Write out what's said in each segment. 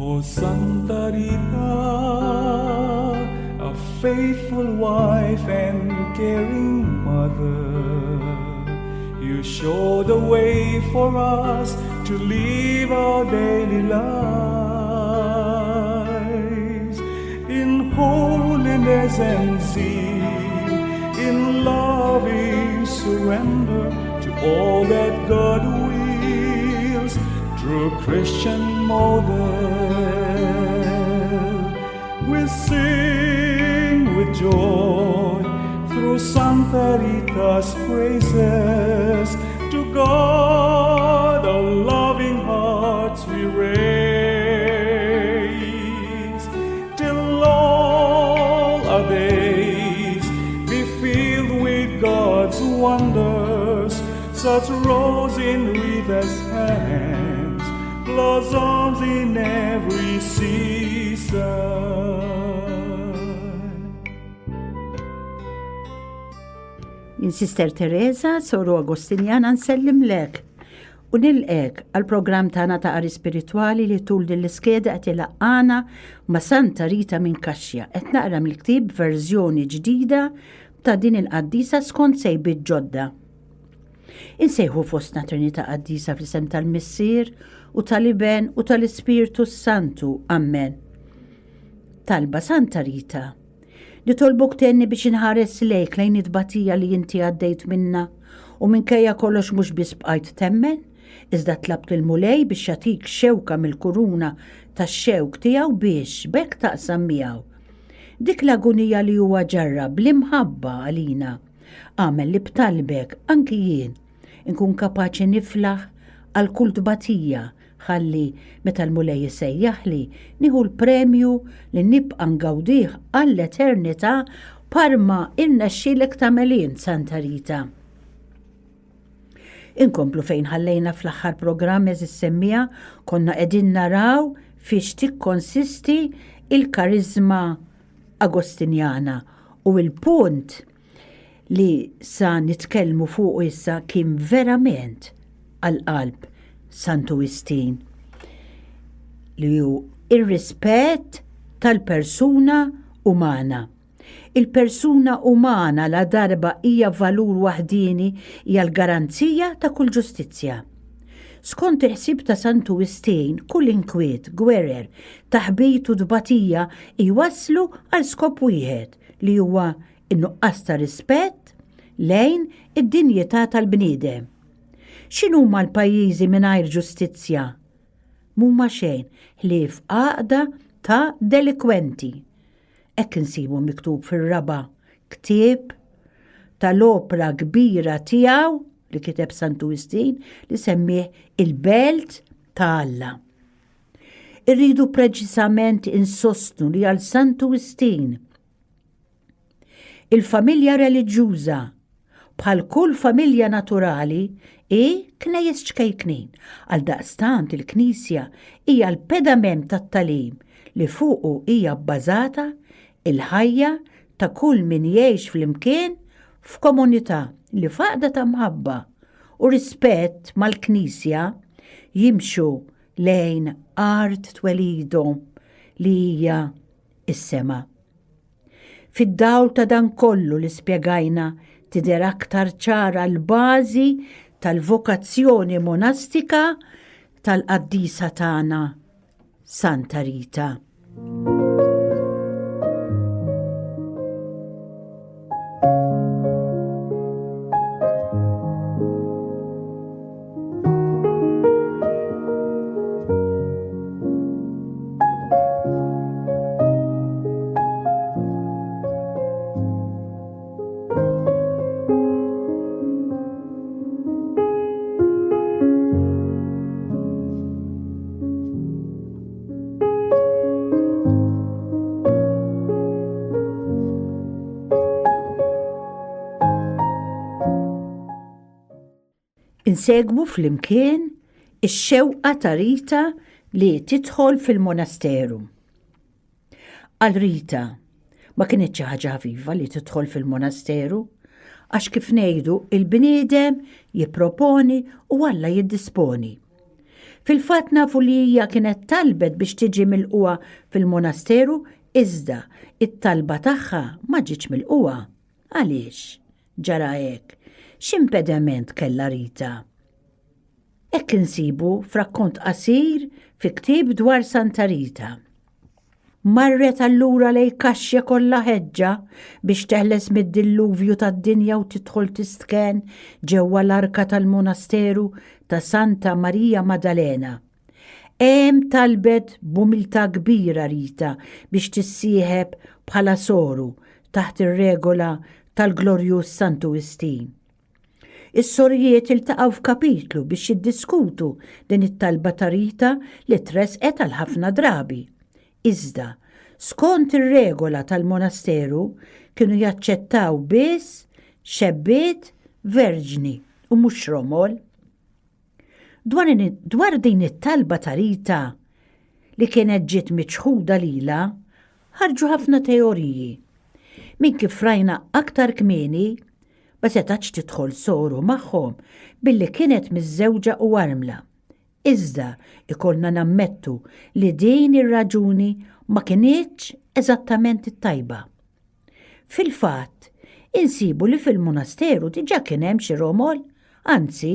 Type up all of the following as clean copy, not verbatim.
Oh, Santa Rita, a faithful wife and caring mother, you show the way for us to live our daily lives in holiness and zeal, in loving surrender to all that God wills through Christian model. We sing with joy through Santa Rita's praises. To God our loving hearts we raise, till all our days be filled with God's wonders, such rose in wreathed hands, blossoms in every season. In Sister Teresa, Soru Agostinjana nsellim lek u nilqek għal-programm tagħna ta' qari spirituali li tul din l-iskeda qed ilaqqana ma' Santa Rita minn Kaxja qed naqra mill-ktieb verżjoni ġdida ta' din il-qaddisa skont sejbiet ġodda. Insejħu fostna Trinità Qaddisa fl-isem tal-Missier u tal-Iben u tal-Ispiritu Santu. Amen. Talba Santa Rita li tolbok tenni biex inħares lejk lejn it-tbatija li inti għaddejt minna u minkejja kollox mhux biss bqajt temmen, iżda tlabt il-mulej biex jatik xewka mill-kuruna tax-xewk tiegħu biex bekk taqsam miegħu. Dik l-agonija li huwa ġarrab bl-imħabba għalina għamel li btalbek anki jien inkun kapaċi niflaħ għal kull tbatija ħalli meta l-mulej jisejjaħli nieħu l-premju li nibqa' ngawdih għall-eternità parma irnexxielek tagħmelin Santa Rita. Inkomplu fejn ħallejna fl-aħħar programm eżis semmija konna qegħdin naraw fiex tikkonsisti il-karizma Agostinjana u l-punt li sa nitkellmu fuq issa kien verament għal-qalb Sant'Augustin li hu ir-rispett tal-persuna umana. Il-persuna umana la darba hija valur waħdini hija l-garanzija ta' kull ġustizzja. Skont il-ħsieb ta' Sant'Augustin, kull inkwiet, gwerer, taħbit u tbatija jwasslu għal skop wieħed li huwa in-nuqqas ta' rispett lejn id-dinjità tal-bniedem. X'inhuma l-pajjiżi mingħajr ġustizzja? Mhuma xejn ħlief għaqda ta' delikwenti. Hekk insibu miktub fir-raba' ktieb tal-opra kbira tiegħu li kiteb Sant'Augustin li semmih il-Belt ta' Alla. Irridu preċisament insostnu li għal Sant'Augustin il-familja reliġjuża bħal kull familja naturali knejjes ċkejknin. Għal daqstant il-Knisja hija l-pedament tat-tagħlim li fuqu hija bbażata il-ħajja ta' kull min jgħix flimkien f'komunità li faqda ta' mħabba u rispett mal-Knisja jimxu lejn art twelidhom li hija is-sema. Fid-dawl ta' dan kollu li spjegajna tidher aktar ċara l-bażi tal-vokazzjoni monastika tal-qaddisa tagħna Santa Rita. Insegwu fl-imkien ix-xewqa ta' Rita li tidħol fil-monasteru. Għal Rita ma kienitx ħaġa ħafifa li tidħol fil-monasteru għax kif ngħidu il-bniedem jipproponi u Alla jiddisponi. Fil-fatt nafu li hija kienet talbet biex tiġi milquha fil-monasteru, iżda it-talba tagħha ma ġietx milquha. Għaliex? Ġara hekk. X'impediment kellha Rita? Hekk insibu f'rakkont qasir fi ktieb dwar Santa Rita. Marret allura lej kaxxa kollha ħeġġa biex teħles mid-dilluvju tad-dinja u tidħol tistken ġewwa l-arka tal-monasteru ta' Santa Marija Maddalena. Hemm talbet b'umiltà kbira Rita biex tissieħeb bħala soru taħt ir-regola tal-Glorjus Santu Istin. Is-sorjiet iltaqgħu f'kapitlu biex jiddiskutu din it-talba ta' Rita li tresqet għal ħafna drabi. Iżda, skont ir-regola tal-monasteru kienu jaċċettaw biss xebbiet verġni u mhux romol. Dwar din it-talba ta' Rita li kienet ġiet miċħuda lilha, ħarġu ħafna teoriji. Min kif rajna aktar kmieni ma setax tidħol soru magħhom billi kienet miż-żewġa u armla. Iżda ikollna nammettu li din ir-raġuni ma kienitx eżattament it-tajba. Fil-fatt, insibu li fil-monasteru diġà kien hemm xi romol, anzi,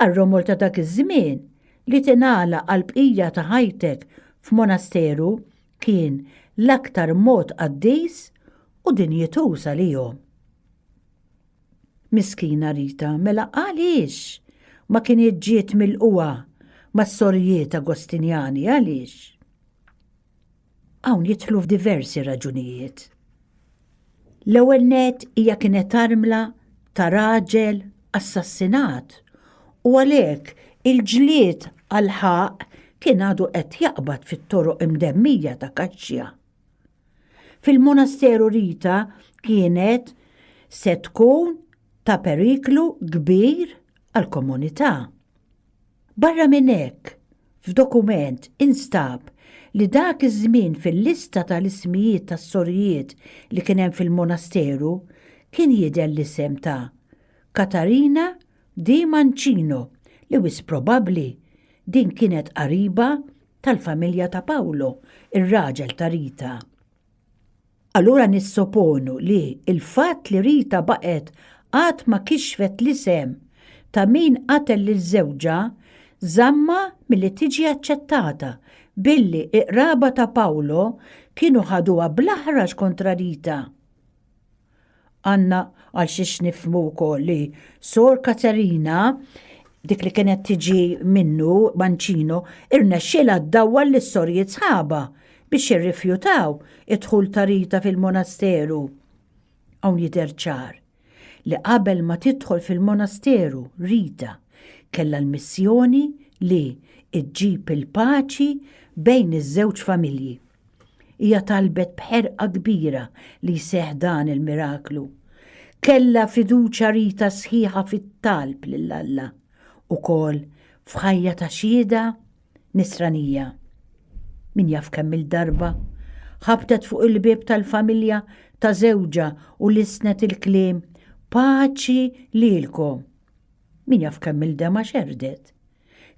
għar-romol ta' dak iż-żmien li tingħala għall-bqija ta' ħajtek f'monasteru kien l-aktar mod qaddis u dinjetuż għalihom. Miskina Rita, mela għaliex ma kienet ġiet milquha mas-sorjiet Agostinjani għaliex? Hawn jidħlu f'diversi raġunijiet. L-ewwel nett hija kienet armla ta' raġel assassinat u għalhekk il-ġlied għal ħaq kien għadu qed jaqbad fit-toroq imdemmija ta' Kaxxja. Fil-monasteru Rita kienet se tkun ta' periklu kbir għall-komunità. Barra minn hekk, f'dokument instab li dak iż-żmien fil-lista tal-ismijiet tas-sorjiet li kien hemm fil-monasteru kien jidher l-isem ta' Katarina di Mancino li wis probabbli din kienet qariba tal-familja ta' Pawlo, ir-raġel ta' Rita. Allura nissoponu li il-fatt li Rita baqgħet qatt ma kixfet l-isem ta' min qatel liż-żewġa żamma milli tiġi aċċettata billi iqraba ta' Pawlo kienu ħaduha bl-aħraġ kontra Rita. Għandna għal xiex nifhmu wkoll li Sor Katerina dik li kienet tiġi minnu Mancino irnexxielha ddawwal lis-sorjiet sħaba biex jirrifjutaw id-dħul ta' Rita fil-monasteru. Hawn jidher ċar li qabel ma tidħol fil-monasteru Rita kellha l-missjoni li iġġib il-paċi bejn iż-żewġ familji. Hija talbet bħerqa kbira li jseħħ dan il-miraklu. Kellha fiduċja Rita sħiħa fit-talb lil Alla ukoll f'ħajja ta' xhieda nisranija. Min jaf kemm il-darba ħabtet fuq il-bieb tal-familja ta' żewġa u lisnet il-kliem paċi lilkom. Min jaf kemm il-dema xerdet.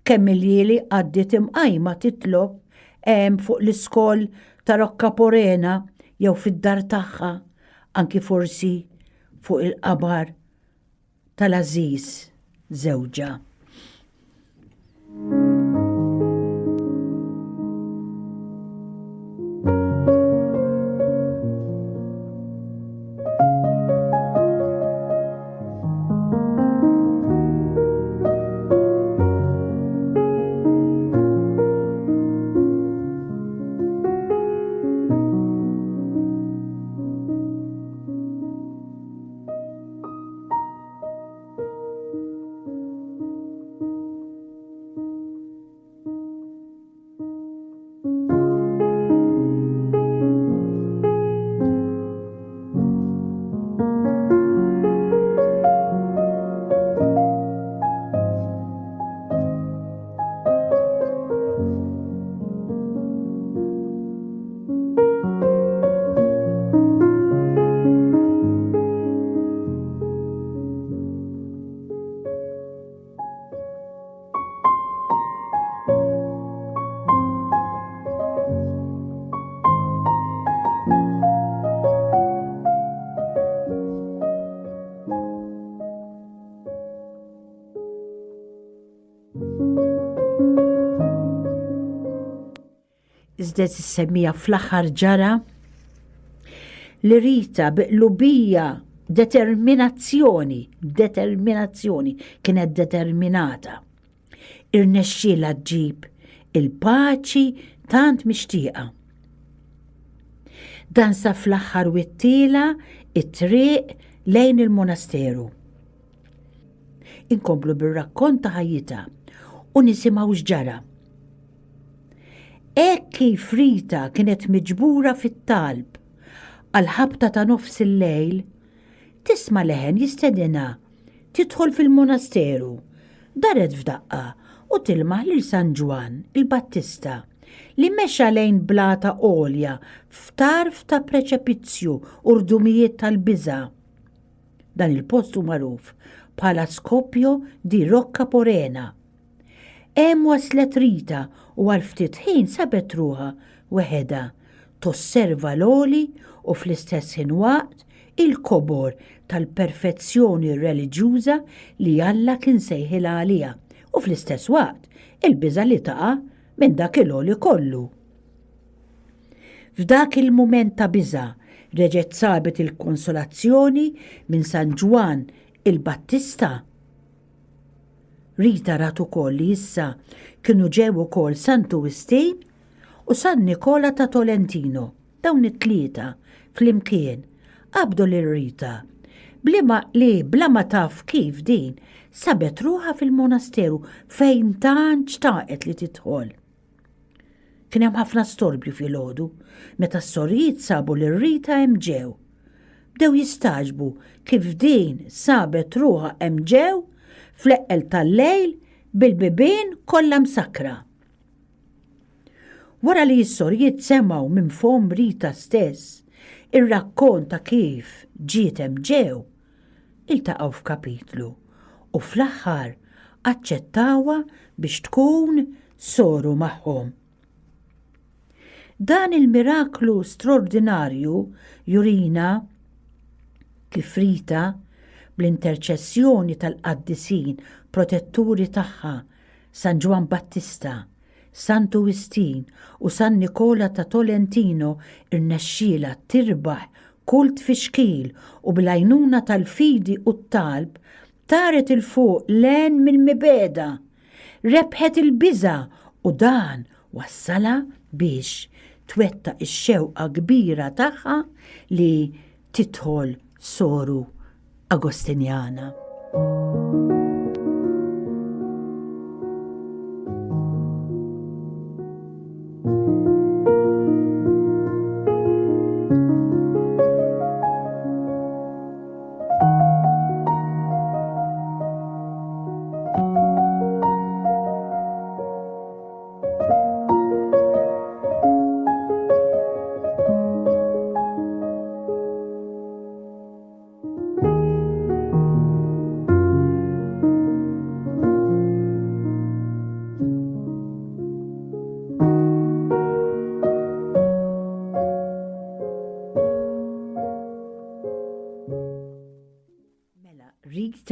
Kemm il-jieli għaddit imqajma titlob hemm fuq l-iskoll ta' Rocca Porena jew fid-dar tagħha, anki forsi fuq il-qabar tal-Aziz żewġa. għazdet is-semmija fl-aħħar ġara li Rita biqlubija determinazzjoni kienet determinata. Irnexxiela ġġib il-paċi tant mixtieqa. Dan sa fl-aħħar wittiela it-triq lejn il-monasteru. Inkomplu bir-rakkont ta' ħajjita u nisimgħu x'ġara. Hekk kif Rita kienet miġbura fit-talb għal ħabta ta' nofs il-lejl, tisma' leħen jistedinha tidħol fil-monasteru. Daret f'daqqa u tilmaħ lil San Ġwan il-Battista li mexa lejn blata għolja f'tarf ta' preċepizzju u rdumijiet tal-biża. Dan il-postu magħruf bħala Skopjo di Rocca Porena. Hemm waslet Rita u għal ftit ħin sabet ruħha weħeda tosserva l-oli u fl-istess ħin waqt il-kobor tal-perfezzjoni reliġjuża li Alla kien sejħilha għaliha u fl-istess waqt il-biża li taqa' minn dak il-oli kollu. F'dak il-mument ta' biża reġgħet sabet il-konsolazzjoni minn San Ġwan il-Battista. Rita rat ukoll li issa kienu ġew ukoll Santu Wistin u San Nikola ta' Tolentino, dawn it-tlieta flimkien qabdu lil Rita bla ma taf kif din sabet ruħha fil-monasteru fejn tant xtaqet li tidħol. Kien hemm ħafna storbju filgħodu meta s-sorijiet sabu lil Rita hemm ġew. Bdew jistaġbu kif din sabet ruħha hemm ġew fl-eqqel tal-lejl bil-bibien kollha msakra. Wara li s-sorijiet semgħu minn fom Rita stess ir-rakkont ta' kif ġiet hemm ġew, iltaqgħu f'kapitlu u fl-aħħar aċċettawha biex tkun soru magħhom. Dan il-miraklu straordinarju jurina kif Rita bl-interċessjoni tal-qaddisin protetturi tagħha San Ġwan Battista, Santu Wistin u San Nikola ta' Tolentino irnexxiela tirbaħ kull tfixkil u bil-għajnuna tal-fidi u t-talb taret il-fuq len mill-mibeda, rebħet il-biża u dan wassala biex twetta ix-xewqa kbira tagħha li tidħol soru Agostinjana.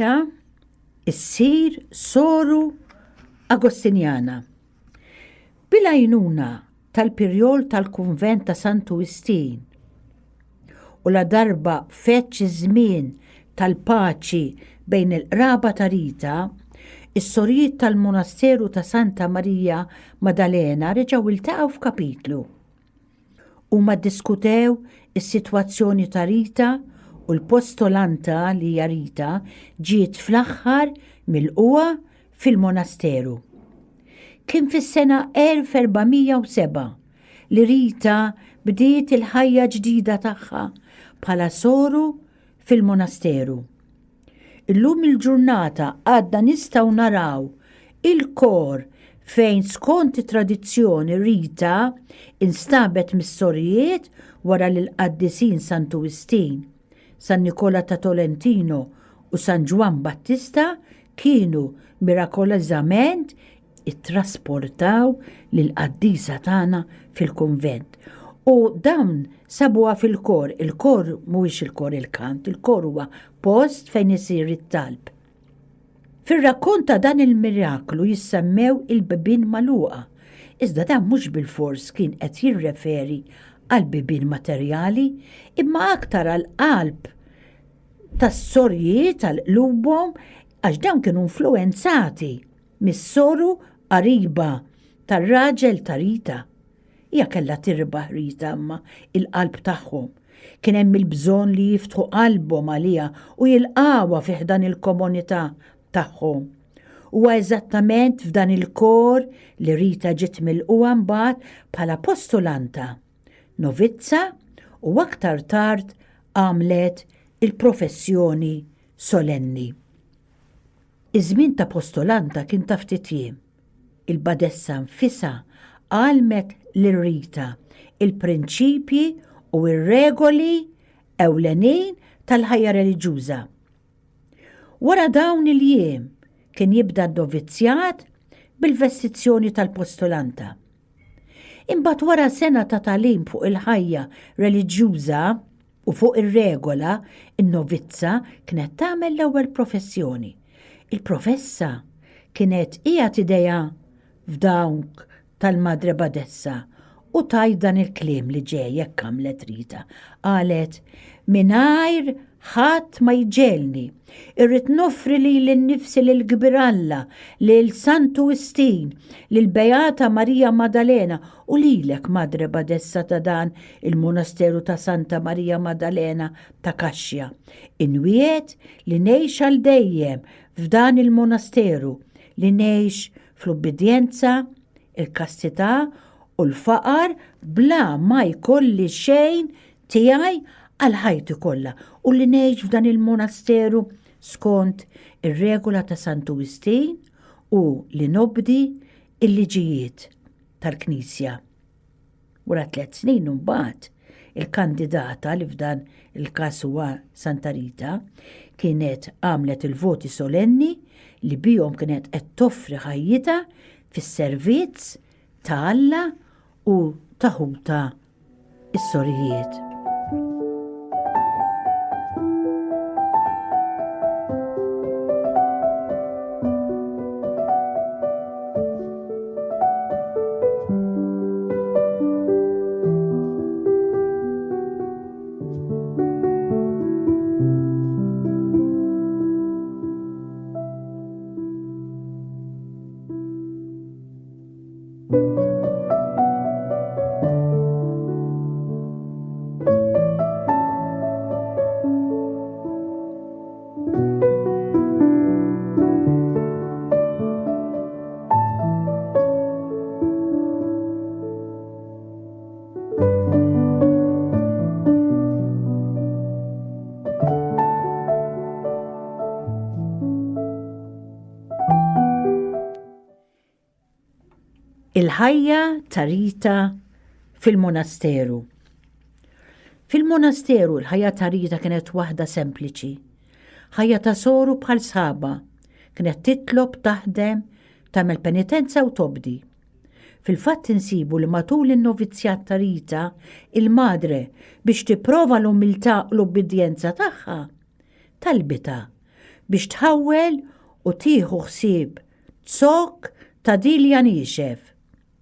Rita issir soru Agostinjana. Bil-għajnuna tal-pirjol tal-kunvent ta' Santu Wistin u la darba feċ żmien tal-paċi bejn il-qraba ta' Rita, is-sorijiet tal-monasteru ta' Santa Marija Maddalena reġgħu iltaqgħu f'kapitlu. Huma ddiskutew is-sitwazzjoni ta' Rita u l-postolanta li hija Rita ġiet fl-aħħar milquha fil-monasteru. Kien fis-sena 1407 li Rita bdiet il-ħajja ġdida tagħha bħala soru fil-monasteru. Illum il-ġurnata għadna nistgħu naraw il-kor fejn skont it-tradizzjoni Rita instabet mis-sorijiet wara l-qaddisin Santu Wistin, San Nikola ta' Tolentino u San Ġwan Battista kienu mirakolosament ittrasportaw lill-qaddisa tagħna fil-kunvent. U dawn sabuha fil-kor, il-kor mhuwiex il-kor il-kant, il-kor huwa post fejn isir it-talb. Fir-rakkont ta' dan il-miraklu jissemmew il-bibien magħluqa, Iżda dan mhux bil-fors kien qed jirreferi għal bibien materjali, imma aktar għal qalb tas-sorji tal-qlubhom għax dawn kienu influenzati mis-soru qariba tar-raġel ta' Rita. Hija kellha tirbaħ Rita imma il-qalb tagħhom. Kien hemm il-bżonn li jiftħu qalbhom għaliha u jilqawha fih dan il-komunità tagħhom. Huwa eżattament f'dan il-kor li Rita ġiet milquha mbagħad bħala postulanta, novizza u aktar tard għamlet il-professjoni solenni. Iż-żmien ta' postulanta kien ta' ftit jiem. Il-badessa nfisha għalmet lil Rita il-prinċipji u ir-regoli ewlenin tal-ħajja reliġjuża. Wara dawn il-jiem kien jibda d-novizzjat bil-vestizzjoni tal-postulanta. Imbagħad wara sena ta' tagħlim fuq il-ħajja reliġjuża u fuq ir-regola, in-novizza kienet tagħmel l-ewwel professjoni. Il-professa kienet qiegħed idejha f'dawn tal-Madre Badessa u tajt dan il-kliem li ġej jekk għamlet Rita. Qalet, mingħajr ħadd ma jġelni, irrid nofri li l-nifsi l-Gbiralla, l-Santu Wistin, l-Beata Marija Maddalena u lilek Madre Badessa ta' dan il-Monasteru ta' Santa Marija Maddalena ta' Kaxja. Inwiet li ngħix għal dejjem f'dan il-monasteru, li ngħix fl-ubbidjenza, il-kastità u l-faqar bla ma jkolli xejn tiegħi għal ħajti kollha u li ngħix f'dan il-monasteru skont ir-regola ta' Santu Wistin u li nobdi il-liġijiet tal-Knisja. Wara 3 snin mbagħad il-kandidata li f'dan il-każ huwa Santa Rita kienet għamlet il-voti solenni li bihom kienet qed toffri ħajjita fis-servizz ta' Alla u taħuta is-sorijiet. Il-ħajja ta' Rita fil-monasteru. Fil-monasteru l-ħajja ta' Rita kienet waħda sempliċi. Ħajja ta' soru bħal sħaba, kienet titlob taħdem, tagħmel penitenza u tobdi. Fil-fatt insibu li matul in-novizzjat ta' Rita, il-madre biex tipprova l-umiltà u l-obbedjenza tagħha, talbita biex tħawwel u tieħu ħsieb tsok ta' Dilja Nixef.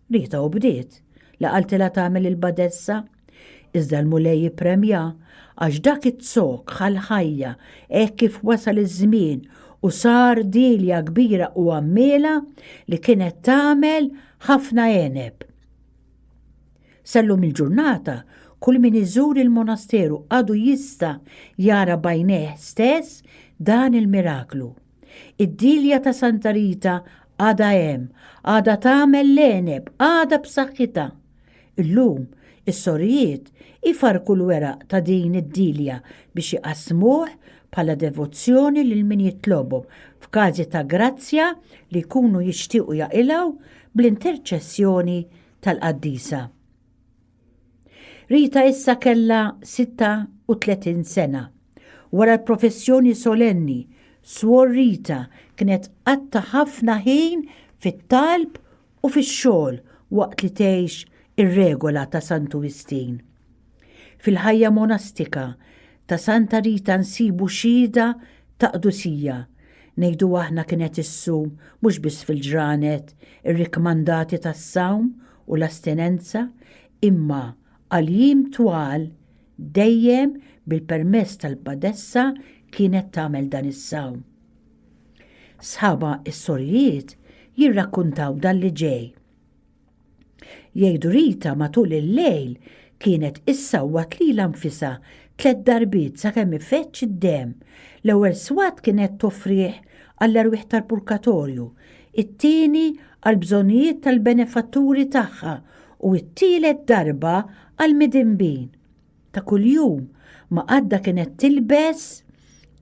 Rita u bdiet, laqaltila tagħmel il-badessa, iżda l-mulej jippremja għax dak it-tsok ħal-ħajja hekk kif wasal iż-żmien u sar Dilja kbira u għammiela li kienet tagħmel ħafna għeneb. Sallum il-ġurnata, kull min iżur il-monasteru għadu jista' jara bajnejh stess dan il-miraklu. Id-Dilja ta' Santa Rita għada hemm, għada tagħmel l-għeneb, għada b'saħħitha. Illum is-sorijiet ifarku l-weraq ta' din id-Dilja biex iqasmuh bħala devozzjoni lil min jitlobhom f'każi ta' grazzja li jkunu jixtiequ jaqilgħu bl-interċessjoni tal-qaddisa. Rita issa kellha 36 sena. Wara l-professjoni solenni, Suor Rita kienet qatta ħafna ħin fit-talb u fix-xogħol waqt li tgħix ir-regola ta' Santu Wistin. Fil-ħajja monastika ta' Santa Rita nsibu xhieda ta' qdusija. Ngħidu aħna kienet issum mhux biss fil-ġranet ir-rikmandati tas-sawm u l-astinenza, imma għal-jiem twal dejjem bil-permess tal-badessa kienet tagħmel dan is-sawm. Sħaba is-sorjiet jirrakkuntaw dan li ġej. Jgħidu Rita matul il-lejl kienet issawwat lilha nfisha 3 darbiet sakemm ifetx id-demm. L-ewwel swat kienet toffrih għall-erwieħ tal-purgatorju, it-tieni għall-bżonnijiet tal-benefatturi tagħha u t-tielet darba għall-midinbin. Ta' kuljum ma għadda kienet tilbes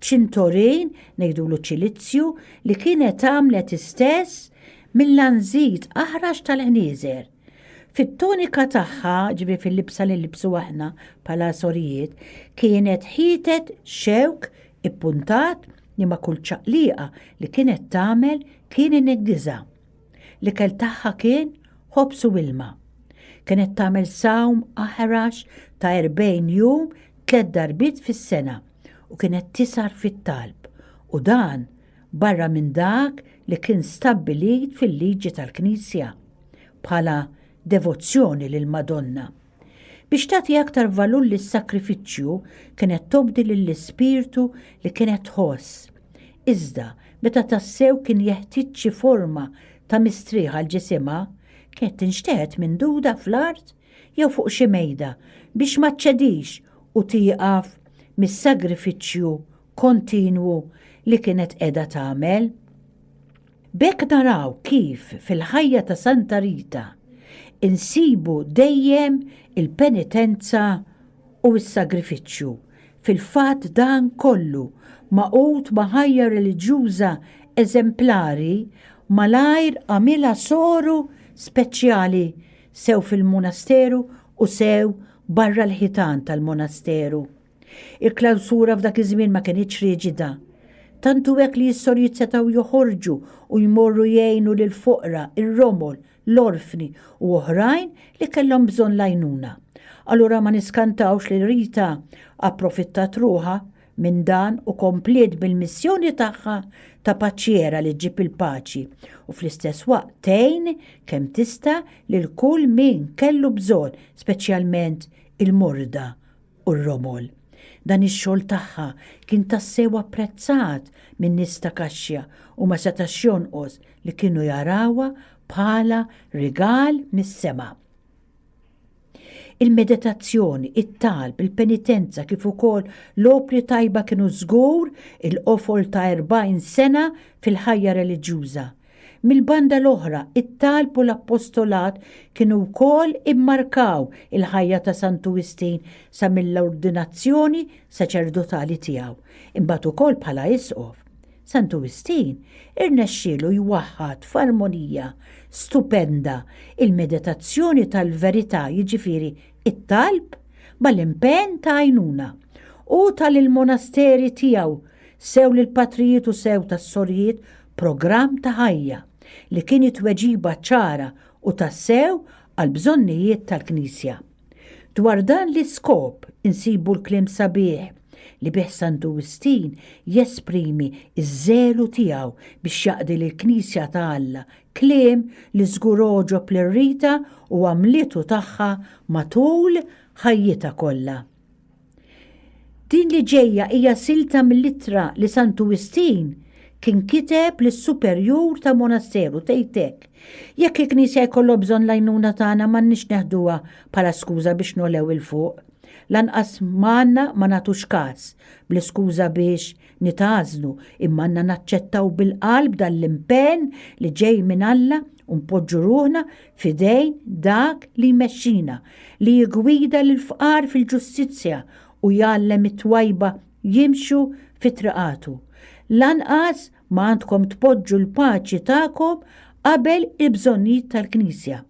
ċintorin ngħidulu ċilizzju li kienet għamlet istess mill-lanżit aħrax tal-ħnieżer. Fit-tonika tagħha, ġifieri fil-libsa li libsu aħna bħala sorijiet, kienet ħitet xewk ippuntat li ma' kull ċaqliqa li kienet tagħmel kien ineggiża. L-ikel tagħha kien ħobs u ilma. Kienet tagħmel sawm aħrax ta' 40 jum 3 darbiet fis-sena u kienet tisar fit-talb u dan barra minn dak li kien stabbilit fil-liġi tal-Knisja bħala devozzjoni lil Madonna. Biex tagħti aktar valur lis-sakrifiċċju kienet tobdi lill-ispirtu li kienet tħoss. Iżda meta tassew kien jeħtieġ xi forma ta' mistrieħa l-ġisimha, kienet tinxteħet minn duda fl-art jew fuq xi mejda biex ma tċedix u tieqaf mis-sagrifiċċju kontinwu li kienet qiegħda tagħmel. B'hekk naraw kif fil-ħajja ta' Santa Rita insibu dejjem il-penitenza u s-sagrifiċċju. Fil-fatt dan kollu maqut ma' ħajja reliġjuża eżemplari malajr għamilha soru speċjali sew fil-monasteru u sew barra l-ħitan tal-monasteru. Il-klawsura f'dak iż-żmien ma kienx riġida. Tantu hekk li s-sorjiet setgħu joħorġu u jmorru jgħinu lil foqra, ir-romol, l-orfni u oħrajn li kellhom bżonn lajnuna. Allura ma niskantawx li Rita approfittat ruħha minn dan u kompliet bil-missjoni tagħha ta' paċiera li ġib il-paċi u fl-istess waqt tgħin kemm tista' lil kull min kellu bżonn, speċjalment il-morda u r-romol. Dan ix-xogħol tagħha kien tassew apprezzat minn nies ta' Kaxxa u ma setax jonqos li kienu jarawha bħala rigal mis-sema. Il-meditazzjoni, it-talb, il-penitenza kif ukoll l-opri tajba kienu żgur il-qofol ta' 40 sena fil-ħajja reliġjuża. Mill-banda l-oħra, it-talb u l-appostolat kienu wkoll immarkaw il-ħajja ta' Sant'Uwistin sa mill-ordinazzjoni saċerdotali tiegħu. Imbagħad ukoll bħala isqof. Sant'Uwistin irnexxielu jwaħħad f'armonija stupenda il-meditazzjoni tal-verità, jiġifieri it-talb mal-impenn ta' għajnuna u tal-monasteri tiegħu sew lill-patrijiet u sew tas-sorjiet programm ta' ħajja li kien tweġiba ċara u tassew għal bżonnijiet tal-Knisja. Dwar dan l-iskop insibu l-kliem sabiħ li bih Sant'Uwistin jesprimi iż-żelu tiegħu biex jaqdi lill-Knisja ta' Alla, kliem li żgur oġob lir Rita u għamlitu tagħha matul ħajjitha kollha. Din li ġejja hija silta mill-ittra li Sant'Uwistin kien kiteb lis-superjur ta' monasteru tgħidlek. Jekk il-Knisja jkollu bżonn l-għajnuna tagħna m'għandniex neħduha bħala skuża biex nolew il fuq. Lanqas m'għandna ma nagħtux każ bl-iskuża biex nitażnu imma għandna naċċettaw bil-qalb dan l-impenn li ġej minn Alla u npoġġu ruħna f'idejn dak li jmexxina li jgwida lill-fqar fil-ġustizzja u jgħallem it-twajba jimxu fit-triqatu. Lanqas ma għandkom tpoġġu l-paċi tagħkom qabel il-bżonnijiet tal-Knisja.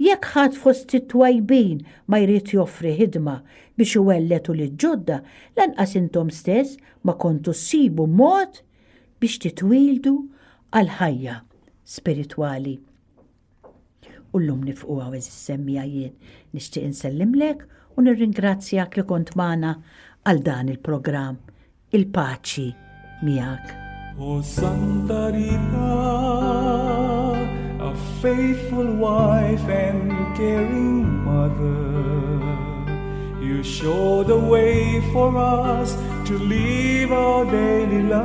Jekk ħadd fost it-twajbin ma jrid joffri ħidma biex iwelletu lill-ġodda, lanqas intom stess ma kontu ssibu mod biex titwildu għal ħajja spiritwali. U llum nifqu għawez is-semmija jien nixtieq insellimlek u nirringrazzjak li kont magħna għal dan il-programm. Il-paċi miegħek. O Santa Rita, a faithful wife and caring mother. You show the way for us to live our daily lives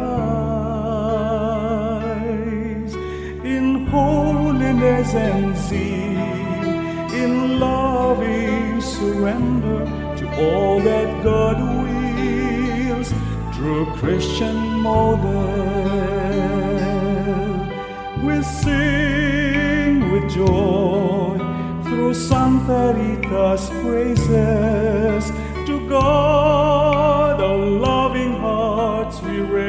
in holiness and zeal, in loving surrender to all that God wills through Christian model. We sing with joy through Santa Rita's praises. To God our loving hearts we raise,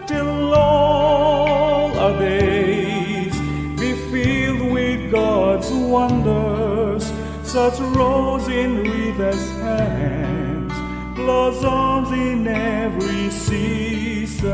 till all our days be filled with God's wonders. Such rose in Rita's hands, blossoms in every season.